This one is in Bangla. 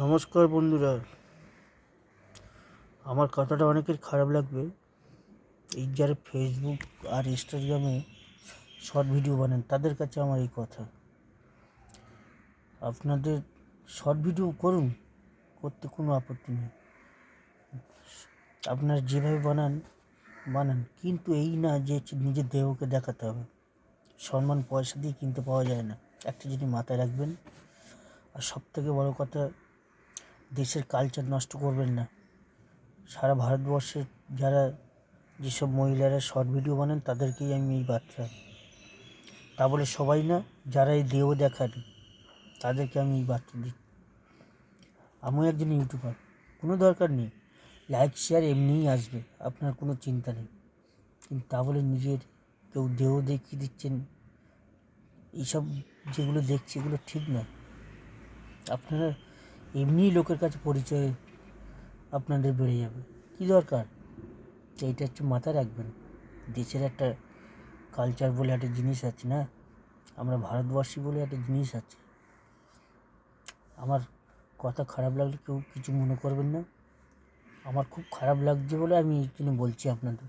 নমস্কার বন্ধুরা, আমার কথাটা অনেকের খারাপ লাগবে। এই যারা ফেসবুক আর ইনস্টাগ্রামে শর্ট ভিডিও বানান তাদের কাছে আমার এই কথা, আপনাদের শর্ট ভিডিও করুন, করতে কোনো আপত্তি নেই। আপনারা যেভাবে বানান, কিন্তু এই না যে নিজের দেহকে দেখাতে হবে। সম্মান পয়সা দিয়ে কিনতে পাওয়া যায় না, একটা জিনিস মাথায় রাখবেন। আর সবথেকে বড় কথা, দেশের কালচার নষ্ট করবেন না। সারা ভারতবর্ষের যারা যেসব মহিলারা শর্ট ভিডিও বানান তাদেরকেই আমি এই বার্তা, তা বলে সবাই না, যারা এই দেহ দেখান তাদেরকে আমি এই বার্তা দিই। আমিও একজন ইউটিউবার, কোনো দরকার নেই, লাইক শেয়ার এমনিই আসবে, আপনার কোনো চিন্তা নেই। কিন্তু তা বলে নিজের কেউ দেহ দেখিয়ে দিচ্ছেন, এইসব যেগুলো দেখছি এগুলো ঠিক নয়। আপনারা এমনিই লোকের কাছে পরিচয় আপনাদের বেড়ে যাবে, কী দরকার? এইটা একটু মাথায় রাখবেন। দেশের একটা কালচার বলে একটা জিনিস আছে না, আমরা ভারতবাসী বলে একটা জিনিস আছে। আমার কথা খারাপ লাগলে কেউ কিছু মনে করবেন না, আমার খুব খারাপ লাগছে বলে আমি এই জন্য বলছি আপনাদের।